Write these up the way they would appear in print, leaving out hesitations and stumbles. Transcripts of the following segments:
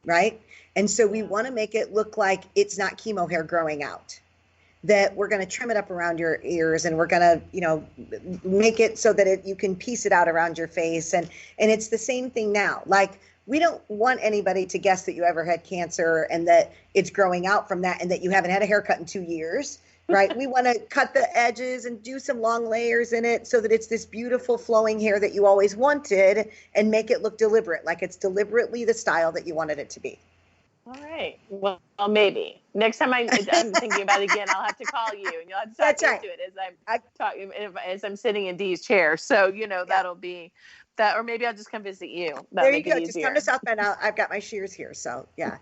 right? And so we want to make it look like it's not chemo hair growing out, that we're going to trim it up around your ears, and we're going to, make it so that you can piece it out around your face. And it's the same thing now. Like, we don't want anybody to guess that you ever had cancer and that it's growing out from that and that you haven't had a haircut in 2 years, right? We want to cut the edges and do some long layers in it so that it's this beautiful flowing hair that you always wanted, and make it look deliberate, like it's deliberately the style that you wanted it to be. All right. Well, maybe next time I'm thinking about it again, I'll have to call you, and you'll have to talk into it as I'm sitting in Dee's chair. So, that'll be that, or maybe I'll just come visit you. There you go. Just come to South Bend. I've got my shears here. So, yeah.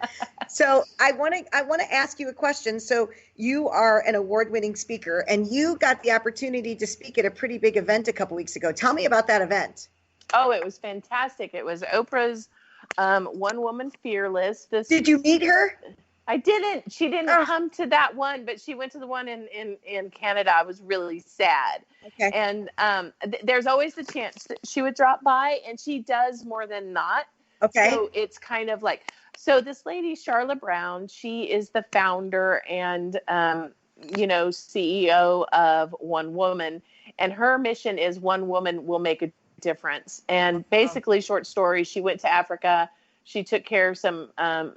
So I want to ask you a question. So you are an award-winning speaker, and you got the opportunity to speak at a pretty big event a couple weeks ago. Tell me about that event. Oh, it was fantastic. It was Oprah's One Woman Fearless. Did you meet her? I didn't. She didn't come to that one, but she went to the one in Canada. I was really sad. Okay. And there's always the chance that she would drop by, and she does more than not. Okay. So it's kind of like, so this lady, Charlotte Brown, she is the founder and, CEO of One Woman. And her mission is one woman will make a difference. And basically, short story, she went to Africa. She took care of some of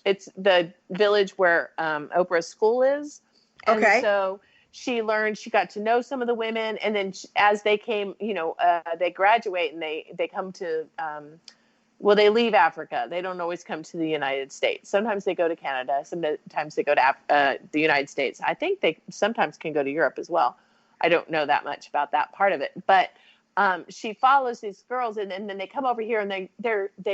it's the village where Oprah's school is. And so she got to know some of the women. And then as they came, they graduate and they come to, they leave Africa. They don't always come to the United States. Sometimes they go to Canada. Sometimes they go to the United States. I think they sometimes can go to Europe as well. I don't know that much about that part of it, but she follows these girls, and then they come over here, and they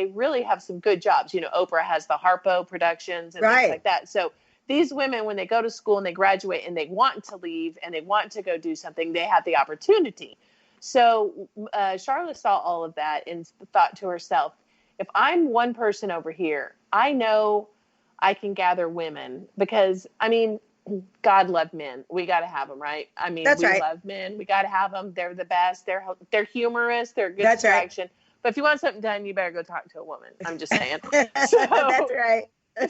really have some good jobs. Oprah has the Harpo Productions and things like that. So these women, when they go to school and they graduate and they want to leave and they want to go do something, they have the opportunity. So Charlotte saw all of that and thought to herself, if I'm one person over here, I know I can gather women, because, God loved men. We got to have them, right? We love men. We got to have them. They're the best. They're humorous. They're good distraction. Right. But if you want something done, you better go talk to a woman. I'm just saying. That's right.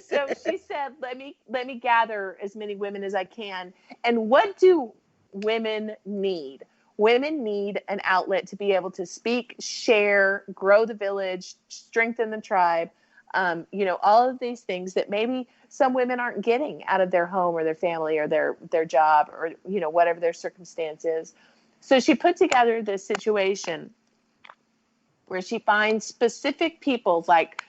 So she said, let me gather as many women as I can. And what do women need? Women need an outlet to be able to speak, share, grow the village, strengthen the tribe. All of these things that maybe some women aren't getting out of their home or their family or their job or, whatever their circumstance is. So she put together this situation where she finds specific people like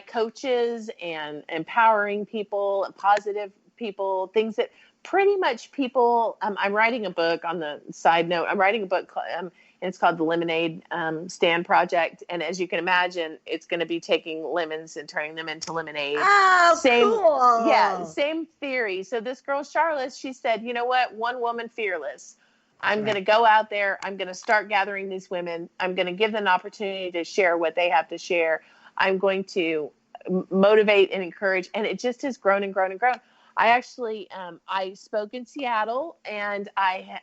coaches and empowering people, positive people, things that pretty much people, I'm writing a book on the side note. I'm writing a book and it's called the Lemonade Stand Project. And as you can imagine, it's going to be taking lemons and turning them into lemonade. Oh, cool. Yeah, same theory. So this girl, Charlotte, she said, you know what? One woman fearless. I'm going to go out there. I'm going to start gathering these women. I'm going to give them an opportunity to share what they have to share. I'm going to motivate and encourage. And it just has grown and grown and grown. I actually, I spoke in Seattle, and I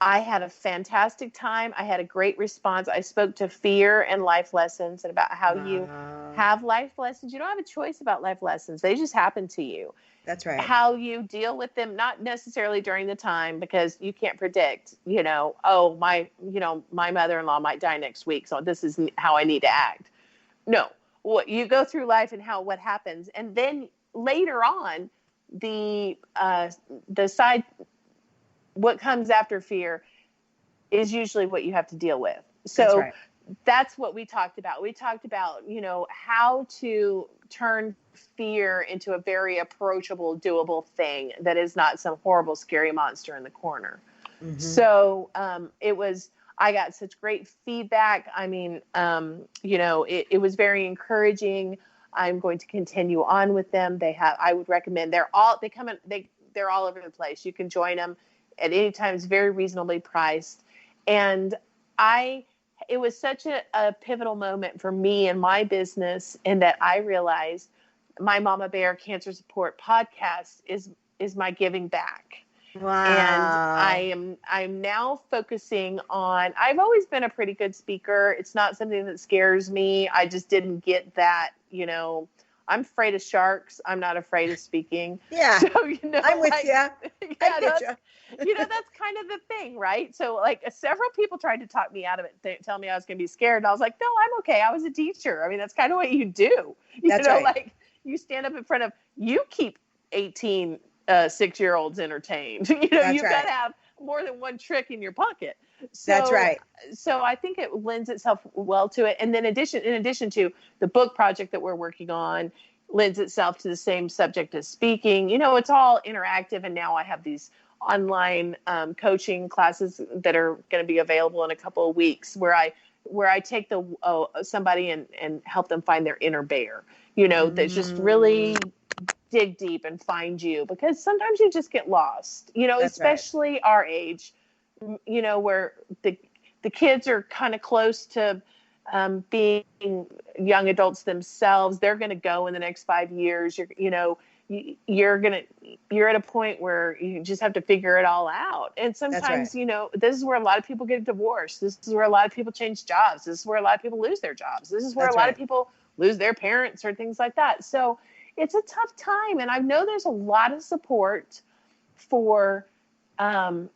had a fantastic time. I had a great response. I spoke to fear and life lessons, and about how you have life lessons. You don't have a choice about life lessons. They just happen to you. That's right. How you deal with them, not necessarily during the time, because you can't predict, my mother-in-law might die next week, so this is how I need to act. No, what you go through life and what happens. And then later on, what comes after fear is usually what you have to deal with. So that's what we talked about. We talked about, how to turn fear into a very approachable, doable thing that is not some horrible, scary monster in the corner. Mm-hmm. So I got such great feedback. It was very encouraging. I'm going to continue on with them. I would recommend, they're all over the place. You can join them at any time. It's very reasonably priced. And it was such a pivotal moment for me and my business, in that I realized my Mama Bear Cancer Support podcast is my giving back. And Wow. I'm now focusing on, I've always been a pretty good speaker. It's not something that scares me. I just didn't get that, I'm afraid of sharks. I'm not afraid of speaking. Yeah. So, I'm with you. I get you. That's kind of the thing, right? So like several people tried to talk me out of it, tell me I was going to be scared. And I was like, no, I'm okay. I was a teacher. I mean, that's kind of what you do. That's right. Like you stand up in front of, you keep 18 6-year-olds entertained. You've got to have more than one trick in your pocket. So, that's right. So I think it lends itself well to it. And then in addition to the book project that we're working on, lends itself to the same subject as speaking. It's all interactive. And now I have these online coaching classes that are going to be available in a couple of weeks where I take somebody and help them find their inner bear, that's just really dig deep and find you, because sometimes you just get lost, especially our age, where the kids are kind of close to being young adults themselves. They're going to go in the next 5 years. You're at a point where you just have to figure it all out. And sometimes, this is where a lot of people get divorced. This is where a lot of people change jobs. This is where a lot of people lose their jobs. This is where a lot of people lose their parents or things like that. So it's a tough time. And I know there's a lot of support for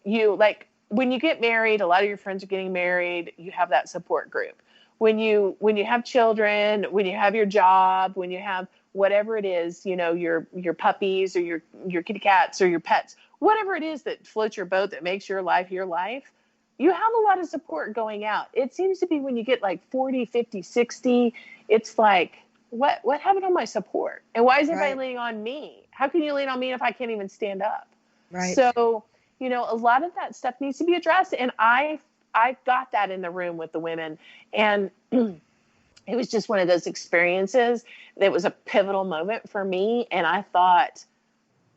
you. Like when you get married, a lot of your friends are getting married. You have that support group. When you have children, when you have your job, when you have whatever it is, your puppies or your kitty cats or your pets, whatever it is that floats your boat, that makes your life, you have a lot of support going out. It seems to be when you get like 40, 50, 60, it's like, what happened on my support? And why is everybody leaning on me? How can you lean on me if I can't even stand up? Right. So, a lot of that stuff needs to be addressed. And I got that in the room with the women. And it was just one of those experiences that was a pivotal moment for me. And I thought,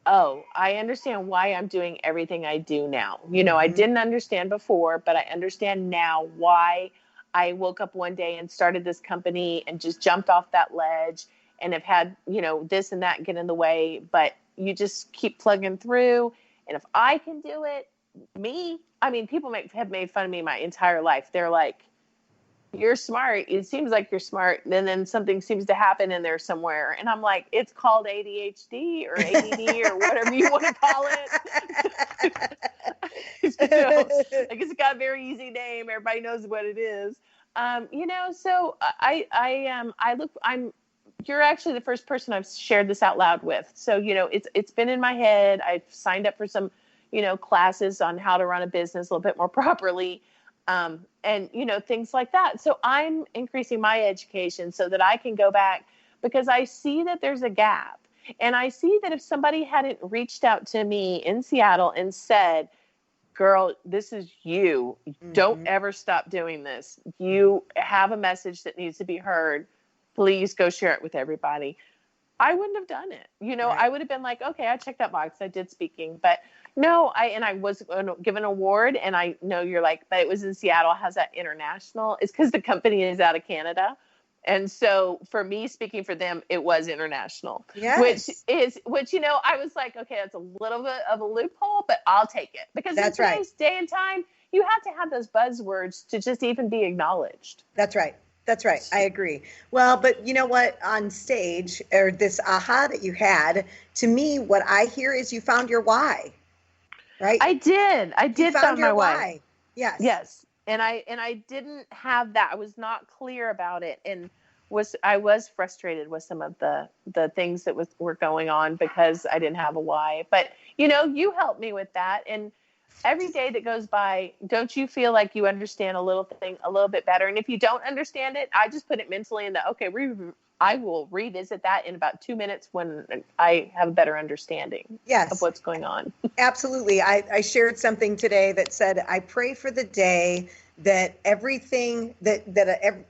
oh, I understand why I'm doing everything I do now. I didn't understand before, but I understand now why I woke up one day and started this company and just jumped off that ledge and have had, this and that get in the way. But you just keep plugging through. And if I can do it, people have made fun of me my entire life. They're like, you're smart. It seems like you're smart. And then something seems to happen in there somewhere. And I'm like, it's called ADHD or ADD or whatever you want to call it. I guess it got a very easy name. Everybody knows what it is. So you're actually the first person I've shared this out loud with. So, it's been in my head. I've signed up for some, classes on how to run a business a little bit more properly. And, things like that. So I'm increasing my education so that I can go back, because I see that there's a gap. And I see that if somebody hadn't reached out to me in Seattle and said, girl, this is you. Don't ever stop doing this. You have a message that needs to be heard. Please go share it with everybody. I wouldn't have done it. I would have been like, okay, I checked that box. I did speaking, but no, I was given an award, and I know you're like, but it was in Seattle. How's that international? It's because the company is out of Canada. And so for me speaking for them, it was international, which I was like, okay, that's a little bit of a loophole, but I'll take it, because in today's day and time, you have to have those buzzwords to just even be acknowledged. That's right. That's right. I agree. Well, but you know what? On stage, or this aha that you had, to me, what I hear is you found your why. Right? I did find my why. Yes. Yes. And I didn't have that. I was not clear about it, and I was frustrated with some of the things that were going on because I didn't have a why. But you helped me with that, and every day that goes by, don't you feel like you understand a little thing a little bit better? And if you don't understand it, I just put it mentally in the, okay, I will revisit that in about 2 minutes when I have a better understanding of what's going on. Absolutely. I shared something today that said, I pray for the day that everything that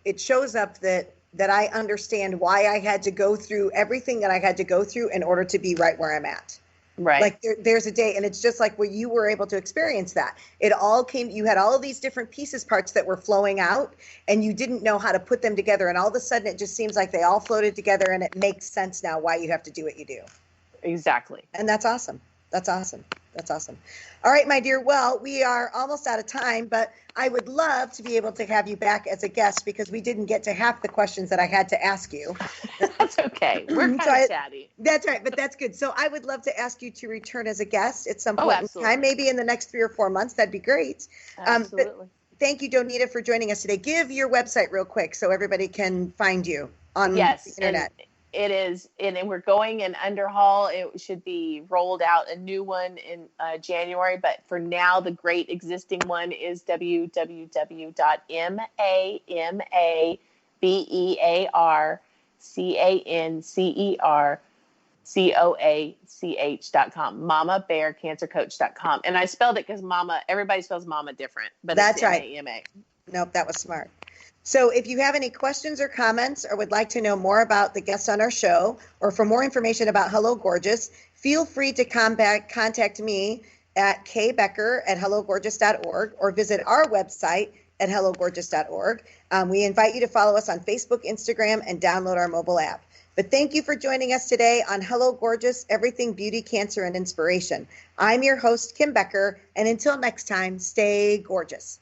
it shows up that I understand why I had to go through everything that I had to go through in order to be right where I'm at. Right. Like there's a day, and it's just like where you were able to experience that. It all came, you had all of these different parts that were flowing out, and you didn't know how to put them together. And all of a sudden it just seems like they all floated together, and it makes sense now why you have to do what you do. Exactly. And that's awesome. That's awesome. That's awesome. All right, my dear. Well, we are almost out of time, but I would love to be able to have you back as a guest because we didn't get to half the questions that I had to ask you. That's okay. We're kind of chatty. That's right, but that's good. So I would love to ask you to return as a guest at some point in time, maybe in the next 3 or 4 months. That'd be great. Absolutely. Thank you, Donita, for joining us today. Give your website real quick so everybody can find you on the internet. It is, and we're going in underhaul. It should be rolled out a new one in January, but for now, the great existing one is www.mamabearcancercoach.com, mamabearcancercoach.com. And I spelled it because everybody spells mama different, but that's it's right. M-A-M-A. Nope, that was smart. So if you have any questions or comments or would like to know more about the guests on our show or for more information about Hello Gorgeous, feel free to contact me at kbecker@hellogorgeous.org or visit our website at hellogorgeous.org. We invite you to follow us on Facebook, Instagram, and download our mobile app. But thank you for joining us today on Hello Gorgeous, Everything Beauty, Cancer, and Inspiration. I'm your host, Kim Becker, and until next time, stay gorgeous.